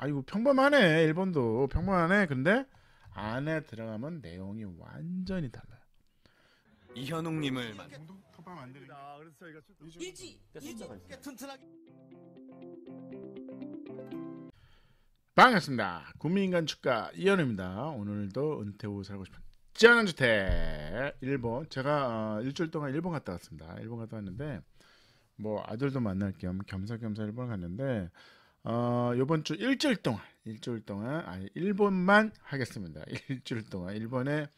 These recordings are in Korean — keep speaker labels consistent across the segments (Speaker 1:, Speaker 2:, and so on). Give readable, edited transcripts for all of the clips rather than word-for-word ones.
Speaker 1: 아이고 평범하네. 일본도 평범하네. 근데 안에 들어가면 내용이 완전히 달라요.
Speaker 2: 이현웅님을 만.
Speaker 1: 컵밥 안 되는
Speaker 3: 그래서 저희가
Speaker 4: 일지 튼튼하게
Speaker 1: 반갑습니다. 국민인간 축가 이현우입니다. 오늘도 은퇴 후 살고 싶은 짠주택 일본. 제가 일주일 동안 일본 갔다 왔습니다. 일본 갔다 왔는데 뭐 아들도 만날 겸 겸사겸사 일본 갔는데 요번 주 일주일 동안 일본만 하겠습니다. 일주일 동안 일본에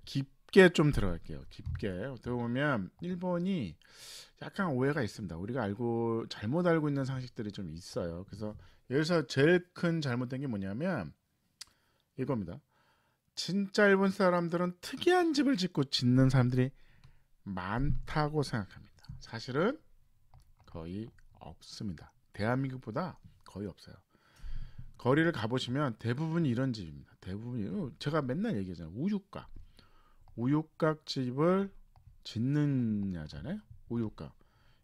Speaker 1: 깊게 좀 들어갈게요. 깊게 어떻게 보면 일본이 약간 오해가 있습니다. 우리가 잘못 알고 있는 상식들이 좀 있어요. 그래서 여기서 제일 큰 잘못된 게 뭐냐면 이겁니다. 진짜 일본 사람들은 특이한 집을 짓는 사람들이 많다고 생각합니다. 사실은 거의 없습니다. 대한민국보다 거의 없어요. 거리를 가보시면 대부분이 이런 집입니다. 대부분이 제가 맨날 얘기하잖아요. 우유곽 집을 짓느냐잖아요. 우유곽.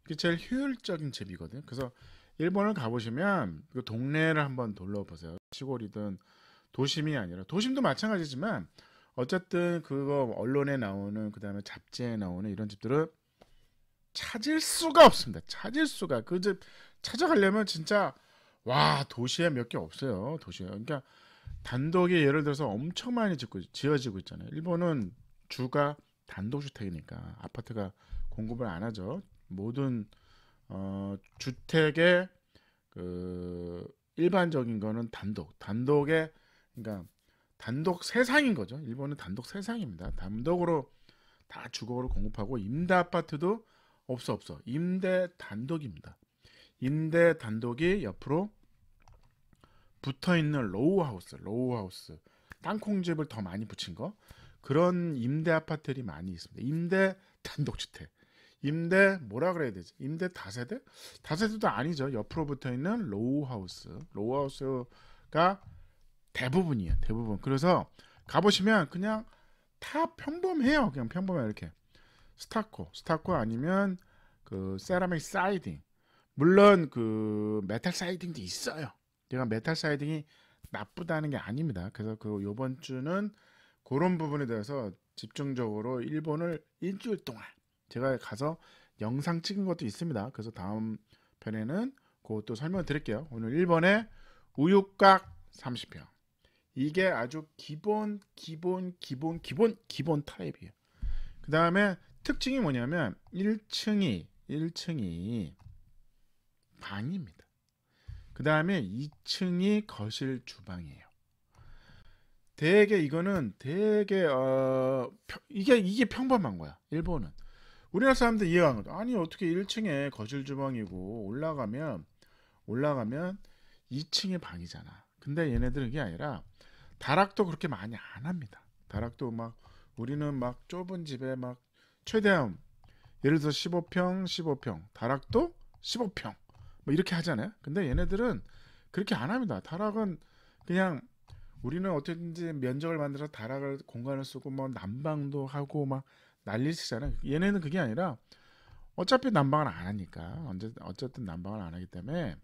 Speaker 1: 이게 제일 효율적인 집이거든요. 그래서 일본을 가보시면 그 동네를 한번 둘러보세요. 시골이든 도심이 아니라 도심도 마찬가지지만 어쨌든 그거 언론에 나오는 그다음에 잡지에 나오는 이런 집들은 찾을 수가 없습니다. 찾을 수가 그 집 찾아가려면 진짜 와 도시에 몇 개 없어요. 도시에 그러니까 단독이 예를 들어서 엄청 많이 지어지고 있잖아요. 일본은 주가 단독주택이니까 아파트가 공급을 안 하죠. 모든 주택의 그 일반적인 거는 단독의 그러니까 단독 세상인 거죠. 일본은 단독 세상입니다. 단독으로 다 주거를 공급하고 임대 아파트도 없어. 임대 단독입니다. 임대 단독이 옆으로 붙어 있는 로우하우스, 땅콩집을 더 많이 붙인 거 그런 임대 아파트들이 많이 있습니다. 임대 단독주택, 임대 뭐라 그래야 되지? 임대 다세대? 다세대도 아니죠. 옆으로 붙어 있는 로우하우스가 대부분이에요. 대부분. 그래서 가보시면 그냥 다 평범해요. 그냥 평범해요. 이렇게 스타코 아니면 그 세라믹 사이딩. 물론 그 메탈 사이딩도 있어요. 제가 메탈 사이딩이 나쁘다는 게 아닙니다. 그래서 그 요번 주는 그런 부분에 대해서 집중적으로 일본을 일주일 동안 제가 가서 영상 찍은 것도 있습니다. 그래서 다음 편에는 그것도 설명을 드릴게요. 오늘 일본의 우유곽 30평. 이게 아주 기본 타입이에요. 그 다음에 특징이 뭐냐면 1층이 방입니다. 그 다음에 2층이 거실 주방이에요. 이거는 이게 평범한 거야. 일본은 우리나라 사람들 이해가 안 가. 아니 어떻게 1층에 거실 주방이고 올라가면 2층에 방이잖아. 근데 얘네들은 그게 아니라 다락도 그렇게 많이 안 합니다. 다락도 막 우리는 막 좁은 집에 막 최대한 예를 들어서 15평 다락도 15평 뭐 이렇게 하잖아요. 근데 얘네들은 그렇게 안 합니다. 다락은 그냥 우리는 어쨌든지 면적을 만들어서 다락을 공간을 쓰고 뭐 난방도 하고 막 난리치잖아요. 얘네는 그게 아니라 어차피 난방을 안 하니까 어쨌든 난방을 안 하기 때문에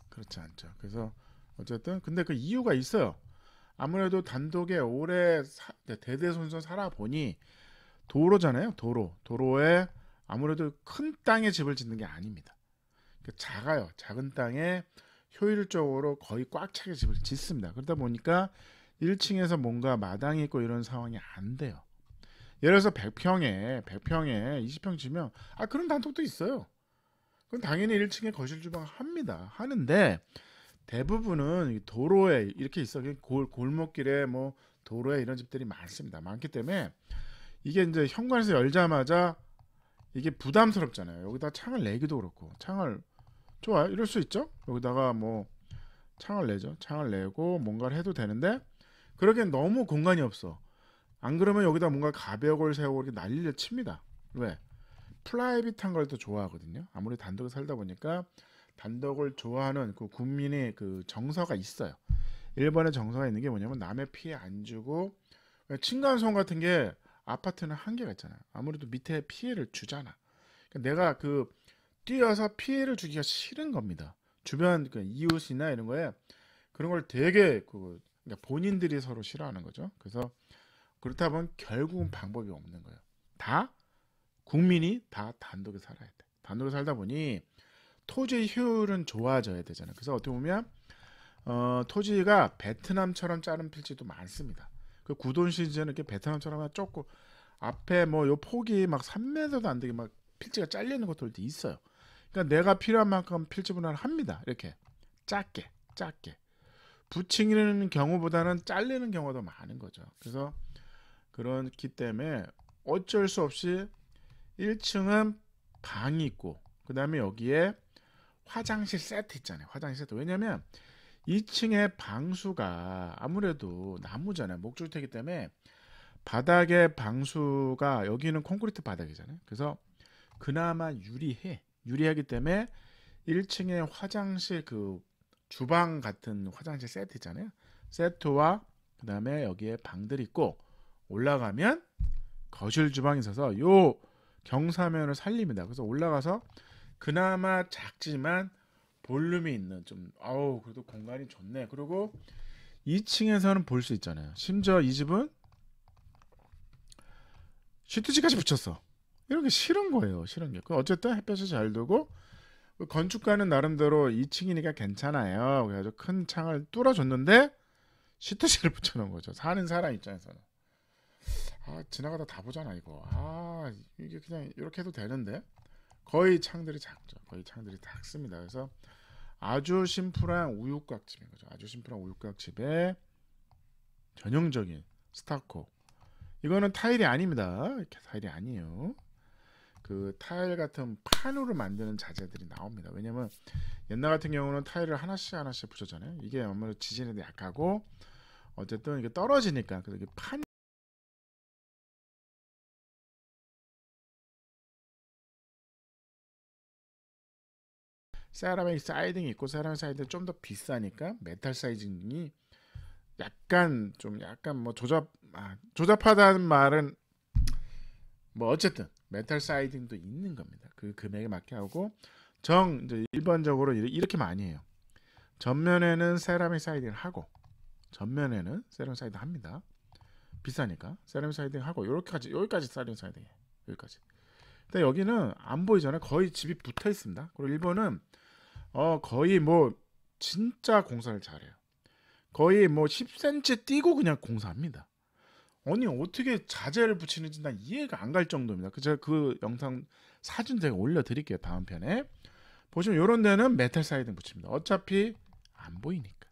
Speaker 1: 그렇지 않죠. 그래서 어쨌든 근데 그 이유가 있어요. 아무래도 단독에 오래 대대손손 살아보니 도로잖아요. 도로에 아무래도 큰 땅에 집을 짓는 게 아닙니다. 작아요. 작은 땅에 효율적으로 거의 꽉 차게 집을 짓습니다. 그러다 보니까 1층에서 뭔가 마당이 있고 이런 상황이 안 돼요. 예를 들어서 100평에 20평 지면 그런 단독도 있어요. 그럼 당연히 1층에 거실 주방 하는데 대부분은 도로에 이렇게 있어. 골목길에 뭐 도로에 이런 집들이 많기 때문에 이게 이제 현관에서 열자마자 이게 부담스럽잖아요. 여기다 창을 내기도 그렇고 좋아요. 이럴 수 있죠. 여기다가 뭐 창을 내죠. 창을 내고 뭔가를 해도 되는데 그러기엔 너무 공간이 없어. 안 그러면 여기다 뭔가 가벽을 세우고 이렇게 난리를 칩니다. 왜? 프라이빗한 걸 더 좋아하거든요. 아무리 단독에 살다 보니까 단독을 좋아하는 그 국민의 그 정서가 있어요. 일본의 정서가 있는 게 뭐냐면 남의 피해 안 주고 층간소음 같은 게 아파트는 한계가 있잖아요. 아무래도 밑에 피해를 주잖아. 그러니까 내가 뛰어서 피해를 주기가 싫은 겁니다. 주변 그 이웃이나 이런 거에 그런 걸 되게 그러니까 본인들이 서로 싫어하는 거죠. 그래서 그렇다 보면 결국은 방법이 없는 거예요. 다 국민이 다 단독에 살아야 돼. 단독에 살다 보니 토지의 효율은 좋아져야 되잖아요. 그래서 어떻게 보면 토지가 베트남처럼 자른 필지도 많습니다. 그 구돈 시즌은 이렇게 베트남처럼 좁고 앞에 뭐 요 폭이 막 3m도 안 되게 막 필지가 잘리는 것들도 있어요. 그러니까 내가 필요한 만큼 필지 분할을 합니다. 이렇게 작게 붙이는 경우보다는 잘리는 경우가 더 많은 거죠. 그래서 그렇기 때문에 어쩔 수 없이 1층은 방이 있고 그 다음에 여기에 화장실 세트 있잖아요. 화장실 세트. 왜냐면 2층의 방수가 아무래도 나무잖아요. 목줄태기 때문에 바닥에 방수가 여기는 콘크리트 바닥이잖아요. 그래서 그나마 유리하기 때문에 1층에 화장실 그 주방 같은 화장실 세트 있잖아요. 세트와 그 다음에 여기에 방들이 있고 올라가면 거실 주방이 있어서 요 경사면을 살립니다. 그래서 올라가서 그나마 작지만 볼륨이 있는 좀 그래도 공간이 좋네. 그리고 2층에서는 볼 수 있잖아요. 심지어 이 집은 시트지까지 붙였어. 이런 게 싫은 거예요. 싫은 게. 어쨌든 햇볕이 잘 들고 건축가는 나름대로 2층이니까 괜찮아요. 그래가지고 큰 창을 뚫어줬는데 시트지를 붙여놓은 거죠. 사는 사람 입장에서는 지나가다 다 보잖아 이거. 이게 그냥 이렇게 해도 되는데 거의 창들이 작죠. 거의 창들이 작습니다. 그래서 아주 심플한 우육각집인 거죠. 아주 심플한 우육각집에 전형적인 스타코. 이거는 타일이 아닙니다. 이렇게 타일이 아니에요. 그 타일 같은 판으로 만드는 자재들이 나옵니다. 왜냐면 옛날 같은 경우는 타일을 하나씩 붙였잖아요. 이게 아무래도 지진에도 약하고 어쨌든 이게 떨어지니까 그래서 이게 판 세라믹 사이딩이 있고 세라믹 사이딩이 좀 더 비싸니까 메탈 사이딩이 약간 뭐 조잡하다는 말은 뭐 어쨌든 메탈 사이딩도 있는 겁니다. 그 금액에 맞게 하고 이제 일반적으로 이렇게 많이 해요. 전면에는 세라믹 사이딩을 하고 전면에는 세라믹 사이딩 합니다. 비싸니까 세라믹 사이딩 하고 여기까지 세라믹 사이딩 해. 여기까지. 근데 여기는 안 보이잖아요. 거의 집이 붙어 있습니다. 그리고 일본은 거의 뭐 진짜 공사를 잘해요. 거의 뭐 10cm 띄고 그냥 공사합니다. 아니 어떻게 자재를 붙이는지 난 이해가 안 갈 정도입니다. 제가 그 영상 사진 제가 올려드릴게요. 다음 편에 보시면 이런 데는 메탈 사이딩 붙입니다. 어차피 안 보이니까.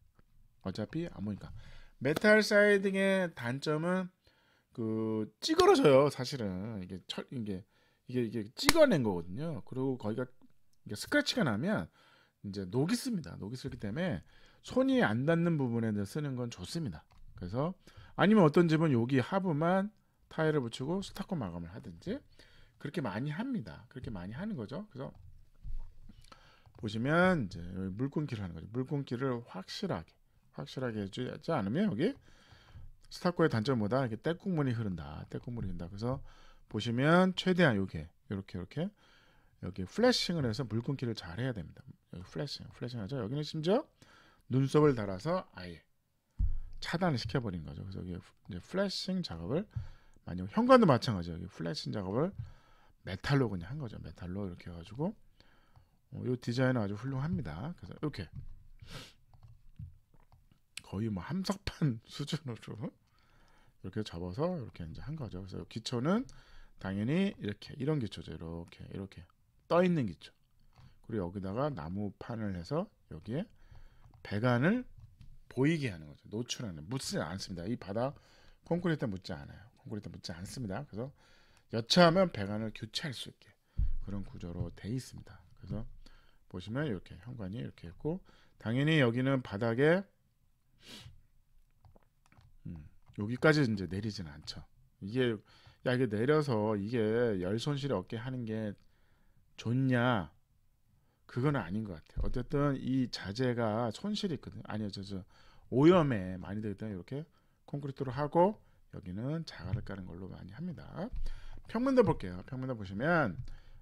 Speaker 1: 메탈 사이딩의 단점은 그 찌그러져요. 사실은 이게 찍어낸 거거든요. 그리고 거기가 스크래치가 나면 이제 녹이 씁니다. 녹이 쓰기 때문에 손이 안 닿는 부분에 쓰는 건 좋습니다. 그래서 아니면 어떤 집은 여기 하부만 타일을 붙이고 스타코 마감을 하든지 그렇게 많이 합니다. 그렇게 많이 하는 거죠. 그래서 보시면 이제 물건기를 하는 거죠. 물건기를 확실하게 해주지 않으면 여기 스타코의 단점보다 이렇게 때국물이 흐른다. 그래서 보시면 최대한 이렇게 여기 플래싱을 해서 물건기를 잘 해야 됩니다. 여기 플래싱 하죠. 여기는 심지어 눈썹을 달아서 아예 차단을 시켜버린 거죠. 그래서 여기 이제 플래싱 작업을 많이 현관도 마찬가지예요. 여기 플래싱 작업을 메탈로 그냥 한 거죠. 메탈로 이렇게 해가지고 이 디자인은 아주 훌륭합니다. 그래서 이렇게 거의 뭐 함석판 수준으로 이렇게 접어서 이렇게 이제 한 거죠. 그래서 기초는 당연히 이런 기초죠. 이렇게 떠 있는 기초. 그리고 여기다가 나무판을 해서 여기에 배관을 보이게 하는 거죠. 노출하는 묻지 않습니다. 이 바닥 콘크리트 묻지 않아요. 콘크리트 묻지 않습니다. 그래서 여차하면 배관을 교체할 수 있게 그런 구조로 돼 있습니다. 그래서 보시면 이렇게 현관이 이렇게 있고 당연히 여기는 바닥에 여기까지 이제 내리지는 않죠. 이게 내려서 이게 열 손실이 없게 하는 게 좋냐? 그건 아닌 것 같아요. 어쨌든 이 자재가 손실이 있거든요. 아니요, 오염에 많이 되기 때문에 이렇게 콘크리트로 하고 여기는 자갈을 까는 걸로 많이 합니다. 평면도 볼게요. 평면도 보시면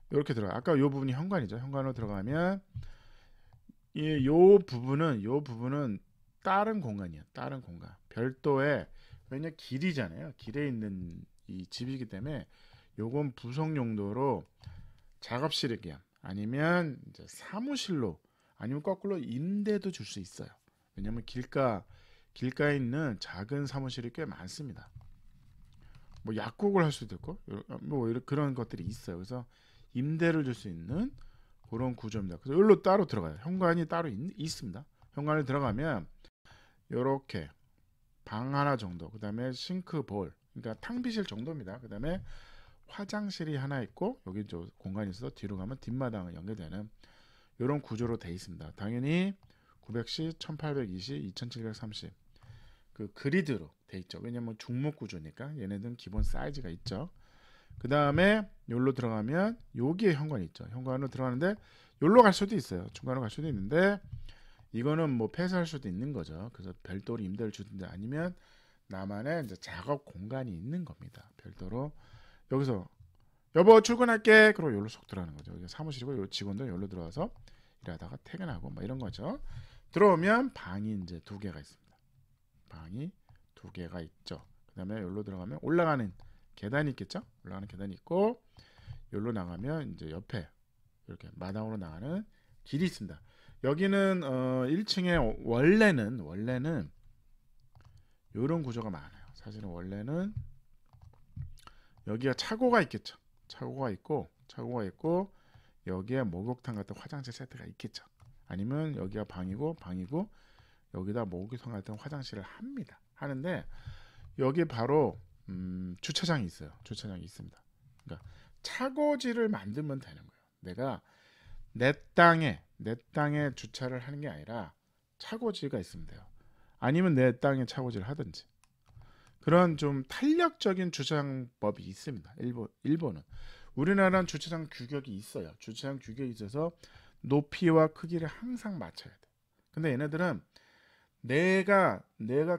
Speaker 1: 이렇게 들어가. 아까 이 부분이 현관이죠. 현관으로 들어가면 요 부분은 다른 공간이야. 다른 공간. 별도의 왜냐 길이잖아요. 길에 있는 이 집이기 때문에 요건 부속 용도로 작업실이야. 아니면 이제 사무실로 아니면 거꾸로 임대도 줄 수 있어요. 왜냐면 길가에 있는 작은 사무실이 꽤 많습니다. 뭐 약국을 할 수도 있고 뭐 그런 것들이 있어요. 그래서 임대를 줄 수 있는 그런 구조입니다. 그래서 여기로 따로 들어가요. 현관이 따로 있습니다. 현관에 들어가면 이렇게 방 하나 정도, 그 다음에 싱크볼, 그러니까 탕비실 정도입니다. 그 다음에 화장실이 하나 있고 여기 저 공간이 있어서 뒤로 가면 뒷마당을 연결되는 이런 구조로 되어 있습니다. 당연히 910, 1820, 2730 그 그리드로 돼 있죠. 왜냐면 중목 구조니까 얘네들은 기본 사이즈가 있죠. 그 다음에 여기로 들어가면 여기에 현관이 있죠. 현관으로 들어가는데 여기로 갈 수도 있어요. 중간으로 갈 수도 있는데 이거는 뭐 폐쇄할 수도 있는 거죠. 그래서 별도로 임대를 주든지 아니면 나만의 이제 작업 공간이 있는 겁니다. 별도로 여기서 여보 출근할게. 그리고 여기로 쏙 들어가는 거죠. 여기 사무실이고 요 직원들 여기로 들어와서 일하다가 퇴근하고 뭐 이런 거죠. 들어오면 방이 이제 2개가 있습니다. 방이 2개가 있죠. 그 다음에 여기로 들어가면 올라가는 계단이 있겠죠. 올라가는 계단이 있고 여기로 나가면 이제 옆에 이렇게 마당으로 나가는 길이 있습니다. 여기는 1층에 원래는 이런 구조가 많아요. 사실은 원래는 여기가 차고가 있겠죠. 차고가 있고 여기에 목욕탕 같은 화장실 세트가 있겠죠. 아니면 여기가 방이고 여기다 목욕탕 같은 화장실을 하는데 여기 바로 주차장이 있어요. 주차장이 있습니다. 그러니까 차고지를 만들면 되는 거예요. 내가 내 땅에 주차를 하는 게 아니라 차고지가 있으면 돼요. 아니면 내 땅에 차고지를 하든지 그런 좀 탄력적인 주차장법이 있습니다. 일본은 우리나라는 주차장 규격이 있어요. 주차장 규격이 있어서 높이와 크기를 항상 맞춰야 돼. 근데 얘네들은 내가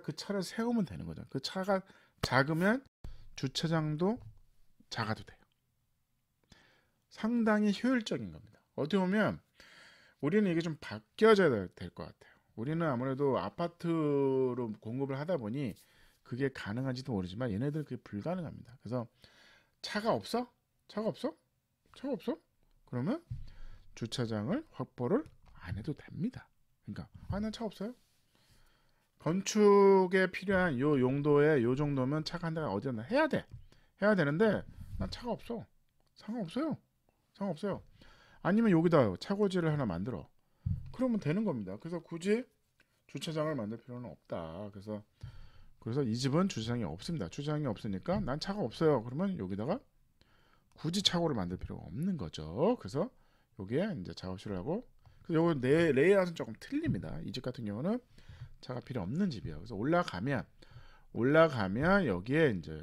Speaker 1: 그 차를 세우면 되는 거죠. 그 차가 작으면 주차장도 작아도 돼요. 상당히 효율적인 겁니다. 어떻게 보면 우리는 이게 좀 바뀌어져야 될 것 같아요. 우리는 아무래도 아파트로 공급을 하다 보니 그게 가능한지도 모르지만 얘네들은 그게 불가능합니다. 그래서 차가 없어? 그러면 주차장을 확보를 안 해도 됩니다. 그러니까 난 차 없어요. 건축에 필요한 요 용도의 요 정도면 차가 한 대가 어디나 해야 되는데 난 차가 없어. 상관없어요. 아니면 여기다 차고지를 하나 만들어. 그러면 되는 겁니다. 그래서 굳이 주차장을 만들 필요는 없다. 그래서 이 집은 주차장이 없습니다. 주차장이 없으니까 난 차가 없어요. 그러면 여기다가 굳이 차고를 만들 필요가 없는 거죠. 그래서 여기에 이제 작업실을 하고 요거 레이아웃은 조금 틀립니다. 이 집 같은 경우는 차가 필요 없는 집이에요. 그래서 올라가면 여기에 이제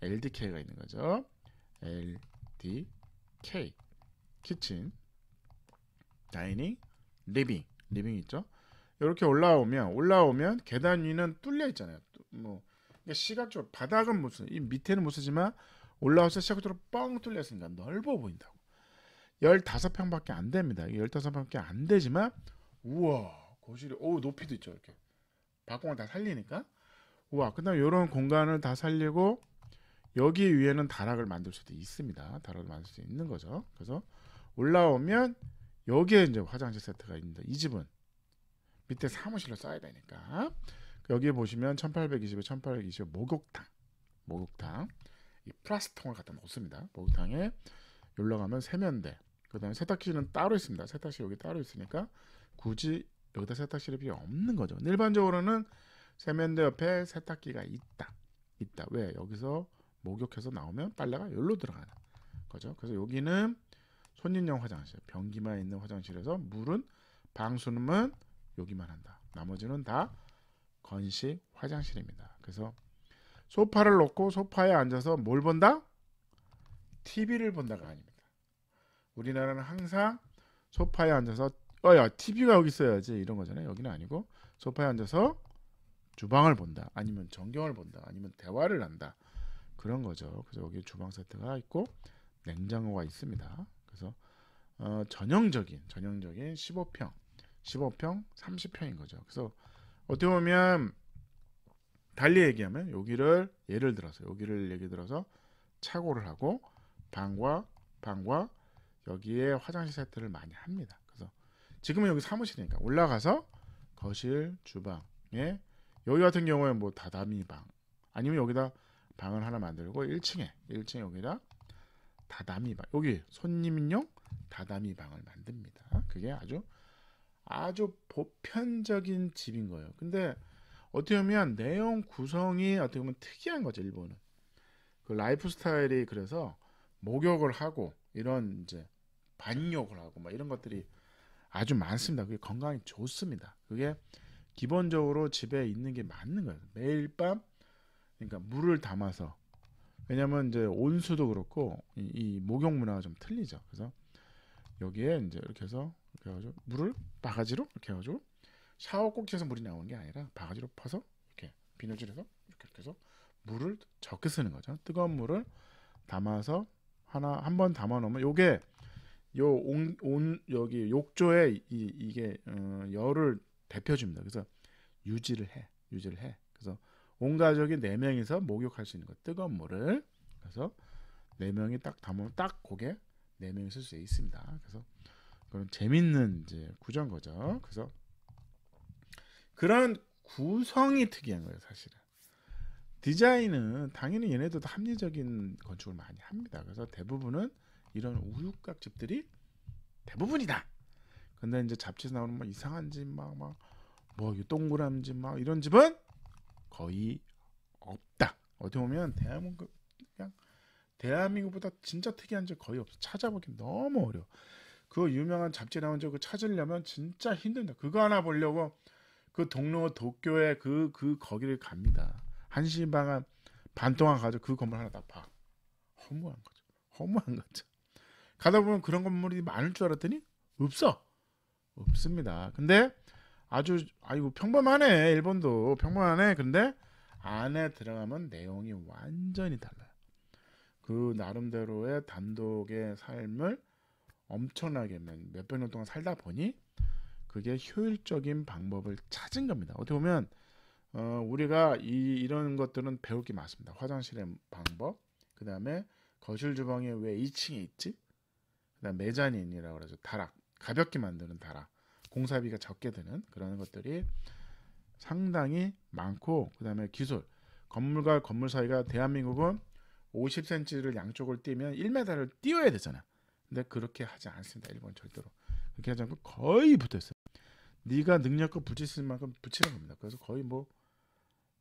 Speaker 1: LDK가 있는 거죠. LDK 키친, 다이닝, 리빙 있죠. 이렇게 올라오면 계단 위는 뚫려 있잖아요. 뭐 시각적으로 바닥은 이 밑에는 못 쓰지만 올라와서 시각적으로 뻥 뚫려 있으니까 넓어 보인다고. 15평밖에 안 됩니다. 15평밖에 안 되지만 우와 거실이 높이도 있죠. 이렇게 발공을 다 살리니까 우와. 그다음에 이런 공간을 다 살리고 여기 위에는 다락을 만들 수도 있습니다. 다락을 만들 수 있는 거죠. 그래서 올라오면 여기에 이제 화장실 세트가 있는데 이 집은 밑에 사무실로 써야 되니까 여기 보시면 1820에 1820 목욕탕 이 플라스틱통을 갖다 놓습니다. 목욕탕에 올라가면 세면대, 그 다음에 세탁실은 따로 있습니다. 세탁실 여기 따로 있으니까 굳이 여기다 세탁실이 필요 없는 거죠. 일반적으로는 세면대 옆에 세탁기가 있다. 왜? 여기서 목욕해서 나오면 빨래가 여기로 들어가는 거죠. 그래서 여기는 손님용 화장실, 변기만 있는 화장실에서 물은 방수는 여기만 한다. 나머지는 다 건식 화장실입니다. 그래서 소파를 놓고 소파에 앉아서 뭘 본다? TV를 본다가 아닙니다. 우리나라는 항상 소파에 앉아서 야 TV가 여기 있어야지 이런 거잖아요. 여기는 아니고 소파에 앉아서 주방을 본다, 아니면 전경을 본다, 아니면 대화를 한다, 그런 거죠. 그래서 여기 주방 세트가 있고 냉장고가 있습니다. 그래서 전형적인 15평 15평, 30평인 거죠. 그래서 어떻게 보면 달리 얘기하면 여기를 예를 들어서 여기를 얘기 들어서 차고를 하고 방과 여기에 화장실 세트를 많이 합니다. 그래서 지금은 여기 사무실이니까 올라가서 거실, 주방에 여기 같은 경우에 뭐 다다미 방 아니면 여기다 방을 하나 만들고 1층에 여기다 다다미 방 여기 손님용 다다미 방을 만듭니다. 그게 아주 보편적인 집인 거예요. 근데 어떻게 보면 내용 구성이 어떻게 보면 특이한 거죠. 일본은 그 라이프 스타일이 그래서 목욕을 하고 이런 이제 반욕을 하고 막 이런 것들이 아주 많습니다. 그게 건강에 좋습니다. 그게 기본적으로 집에 있는 게 맞는 거예요. 매일 밤 그러니까 물을 담아서 왜냐면 이제 온수도 그렇고 이 목욕 문화가 좀 틀리죠. 그래서 여기에 이제 이렇게 해서 이렇게 해가지고 물을 바가지로 이렇게 해가지고 샤워 꼭지에서 물이 나오는 게 아니라 바가지로 퍼서 이렇게 비누질해서 이렇게 해서 물을 적게 쓰는 거죠. 뜨거운 물을 담아서 한 번 담아 놓으면 요게 여기 욕조에 이게 열을 데펴줍니다. 그래서 유지를 해. 그래서 온 가족이 4명이서 목욕할 수 있는 거 뜨거운 물을 그래서 4명이 딱 담으면 딱 고게 4명이 쓸 수 있습니다. 그래서 그런 재밌는 이제 구조인 거죠. 그래서 그런 구성이 특이한 거예요, 사실은. 디자인은 당연히 얘네들도 합리적인 건축을 많이 합니다. 그래서 대부분은 이런 우육각 집들이 대부분이다. 근데 이제 잡지에서 나오는 뭐 이상한 집 뭐 동그란 집 막 이런 집은 거의 없다. 어떻게 보면 대한민국보다 진짜 특이한 집 거의 없어. 찾아보기 너무 어려워. 그 유명한 잡지 나온 집 찾으려면 진짜 힘든다. 그거 하나 보려고 그 동료 도쿄에 그 거기를 갑니다. 1시간 반 동안 가지고 그 건물 하나 다 봐. 허무한 거죠. 가다 보면 그런 건물이 많을 줄 알았더니 없습니다. 근데 아이고 평범하네. 일본도 평범하네. 근데 안에 들어가면 내용이 완전히 달라요. 그 나름대로의 단독의 삶을 엄청나게 몇백 년 동안 살다 보니 그게 효율적인 방법을 찾은 겁니다. 어떻게 보면 우리가 이런 것들은 배울 게 많습니다. 화장실의 방법, 그 다음에 거실 주방에 왜 2층에 있지? 그 다음 메자닌이라고 그러죠. 다락, 가볍게 만드는 다락, 공사비가 적게 드는 그런 것들이 상당히 많고 그 다음에 기술, 건물과 건물 사이가 대한민국은 50cm를 양쪽을 띄면 1m를 띄워야 되잖아. 근데 그렇게 하지 않습니다. 일본 절대로. 그렇게 하지 않고 거의 붙어있어요. 네가 능력껏 붙일 수 있는 만큼 붙이는 겁니다. 그래서 거의 뭐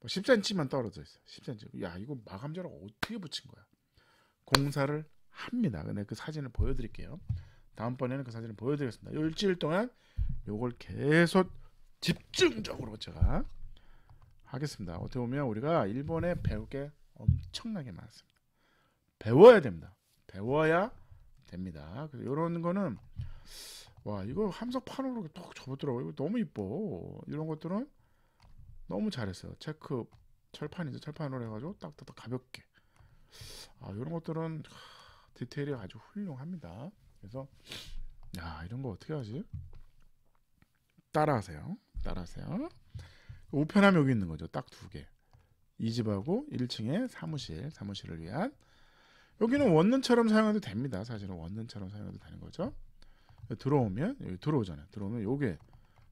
Speaker 1: 10cm만 떨어져 있어요. 10cm. 야 이거 마감재를 어떻게 붙인 거야? 공사를 합니다. 근데 그 사진을 보여드릴게요. 다음번에는 그 사진을 보여드리겠습니다. 요 일주일 동안 요걸 계속 집중적으로 제가 하겠습니다. 어떻게 보면 우리가 일본에 배울 게 엄청나게 많습니다. 배워야 됩니다. 배워야 됩니다. 이런 거는 와 이거 함석판으로 딱 접었더라고요. 이거 너무 이뻐. 이런 것들은 너무 잘했어요. 체크 철판이죠. 철판으로 해가지고 딱딱딱 가볍게. 이런 것들은 디테일이 아주 훌륭합니다. 그래서 야 이런 거 어떻게 하지? 따라하세요. 우편함 여기 있는 거죠. 딱 2개. 이 집하고 1층에 사무실을 위한 여기는 원룸처럼 사용해도 됩니다. 사실은 원룸처럼 사용해도 되는 거죠. 들어오면 여기 들어오잖아요. 들어오면 요게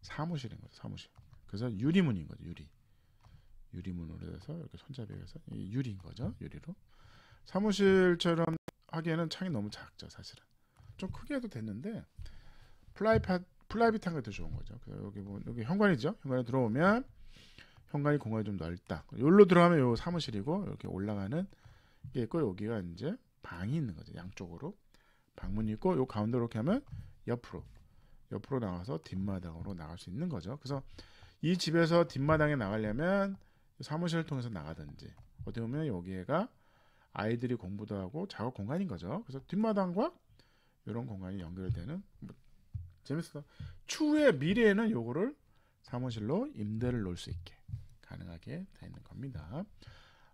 Speaker 1: 사무실인 거죠. 사무실. 그래서 유리문인 거죠. 유리문으로 해서 이렇게 손잡이가 해서 유리인 거죠. 유리로. 사무실처럼 하기에는 창이 너무 작죠. 사실은. 좀 크게 해도 됐는데 플라이빗한 게 더 좋은 거죠. 그래서 여기 현관이죠. 현관에 들어오면 현관이 공간이 좀 넓다. 여기로 들어가면 요 사무실이고 이렇게 올라가는 게 있고 여기가 이제 방이 있는 거죠. 양쪽으로 방문이 있고 요 가운데로 이렇게 하면 옆으로 나가서 뒷마당으로 나갈 수 있는 거죠. 그래서 이 집에서 뒷마당에 나가려면 사무실을 통해서 나가든지 어떻게 보면 여기가 아이들이 공부도 하고 작업 공간인 거죠. 그래서 뒷마당과 이런 공간이 연결되는 재밌어. 추후에 미래에는 요거를 사무실로 임대를 놓을 수 있게 가능하게 되는 겁니다.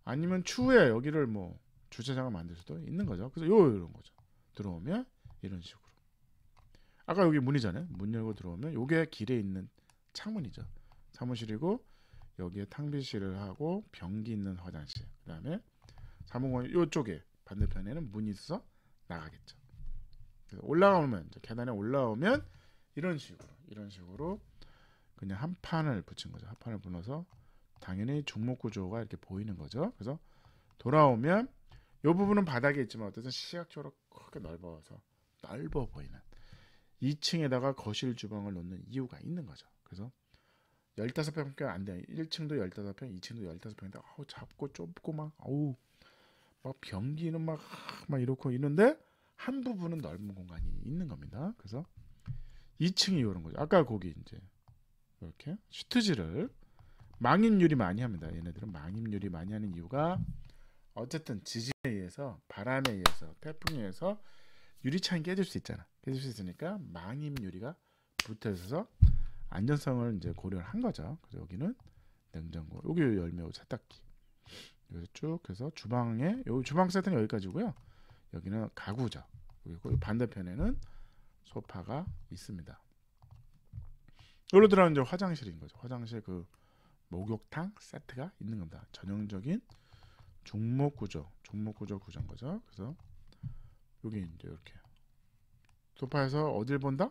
Speaker 1: 아니면 추후에 여기를 뭐 주차장을 만들 수도 있는 거죠. 그래서 이런 거죠. 들어오면 이런 식으로. 아까 여기 문이잖아요. 문 열고 들어오면 요게 길에 있는 창문이죠. 사무실이고 여기에 탕비실을 하고 변기 있는 화장실. 그다음에 사무관 요쪽에 반대편에는 문이 있어서 나가겠죠. 그래서 올라오면 이제 계단에 올라오면 이런 식으로 그냥 한 판을 붙인 거죠. 한 판을 붙여서 당연히 중목 구조가 이렇게 보이는 거죠. 그래서 돌아오면 이 부분은 바닥에 있지만 어쨌든 시각적으로 크게 넓어 보이는 2층에다가 거실 주방을 놓는 이유가 있는 거죠. 그래서 15평밖에 안 돼요. 1층도 15평, 2층도 15평인데 작고 좁고 막 변기는 막 이렇고 있는데 한 부분은 넓은 공간이 있는 겁니다. 그래서 2층이 이런 거죠. 아까 거기 이제 이렇게 슈트지를 망임유리 많이 합니다. 얘네들은 망임유리 많이 하는 이유가 어쨌든 지진에 의해서 바람에 의해서 태풍에 의해서 유리창이 깨질 수 있잖아. 깨질 수 있으니까 망임유리가 붙어 있어서 안전성을 이제 고려를 한 거죠. 그래서 여기는 냉장고, 여기 열매고 세탁기. 여기서 쭉 해서 주방에 여기 주방 세트는 여기까지고요. 여기는 가구죠. 그리고 반대편에는 소파가 있습니다. 여기로 들어가는 이제 화장실인 거죠. 화장실 그 목욕탕 세트가 있는 겁니다. 전형적인 중목 구조인 거죠. 그래서 여기 이제 이렇게 소파에서 어딜 본다?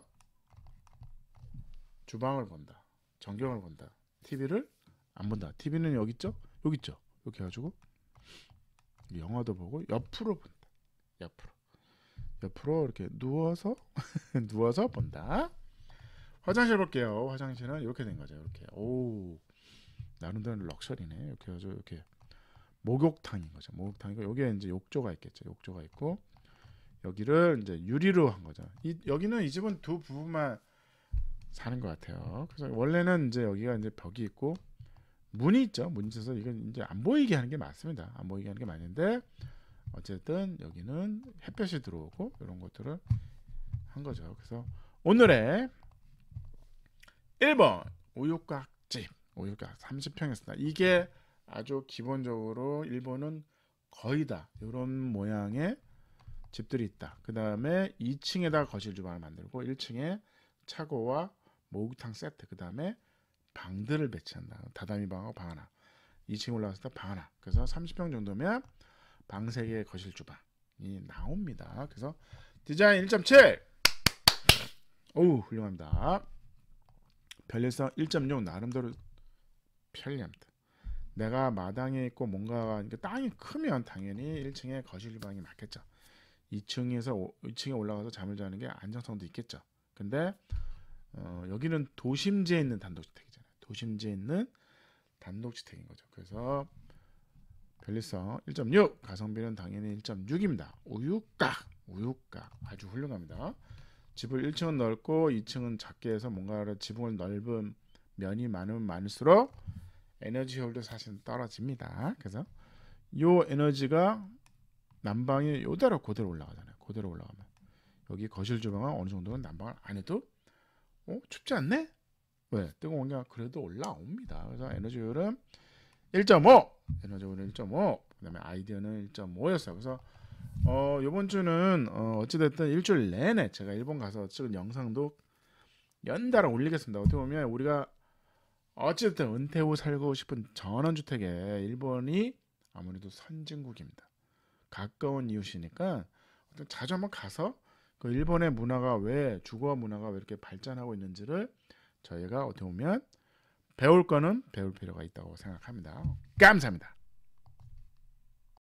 Speaker 1: 주방을 본다. 전경을 본다. TV를 안 본다. TV는 여기 있죠? 여기 있죠. 이렇게 해가지고 영화도 보고 옆으로 본다. 옆으로 이렇게 누워서 본다. 화장실 볼게요. 화장실은 이렇게 된 거죠. 이렇게 나름대로 럭셔리네. 이렇게 해서 이렇게 목욕탕인 거죠. 목욕탕이고 여기에 이제 욕조가 있겠죠. 욕조가 있고 여기를 이제 유리로 한 거죠. 여기는 이 집은 두 부부만 사는 것 같아요. 그래서 원래는 이제 여기가 이제 벽이 있고 문이 있죠. 문이 있어서 이건 이제 안 보이게 하는 게 맞습니다. 안 보이게 하는 게 맞는데 어쨌든 여기는 햇볕이 들어오고 이런 것들을 한 거죠. 그래서 오늘의 1번 우유곽집, 우유곽 30평이었습니다. 이게 아주 기본적으로 일본은 거의 다 이런 모양의 집들이 있다. 그 다음에 2층에다가 거실 주방을 만들고 1층에 차고와 목욕탕 세트, 그 다음에 방들을 배치한다. 다다미 방하고 방 하나. 2층 올라갔을 때 방 하나. 그래서 30평 정도면 방 3개 거실 주방이 나옵니다. 그래서 디자인 1.7 훌륭합니다. 편리성 1.6 나름대로 편리합니다. 내가 마당에 있고 뭔가 땅이 크면 당연히 1층에 거실 주방이 맞겠죠. 2층에 올라가서 잠을 자는 게 안정성도 있겠죠. 근데 여기는 도심지에 있는 단독주택이잖아요. 도심지에 있는 단독주택인 거죠. 그래서 편리성 1.6, 가성비는 당연히 1.6입니다. 우유곽 아주 훌륭합니다. 집을 1층은 넓고 2층은 작게 해서 뭔가 지붕을 넓은 면이 많으면 많을수록 에너지 효율도 사실 떨어집니다. 그래서 이 에너지가 난방이 요대로 그대로 올라가잖아요. 그대로 올라가면 여기 거실 주방은 어느 정도는 난방을 안 해도 춥지 않네? 왜? 뜨거운 게 그래도 올라옵니다. 그래서 에너지 효율은 1.5, 에너지 효율은 1.5, 그 다음에 아이디어는 1.5였어요. 그래서 이번 주는 어찌됐든 일주일 내내 제가 일본 가서 찍은 영상도 연달아 올리겠습니다. 어떻게 보면 우리가 어찌됐든 은퇴 후 살고 싶은 전원주택에 일본이 아무래도 선진국입니다. 가까운 이웃이니까 자주 한번 가서 그 일본의 문화가 왜 주거 문화가 왜 이렇게 발전하고 있는지를 저희가 어떻게 보면 배울 거는 배울 필요가 있다고 생각합니다. 감사합니다.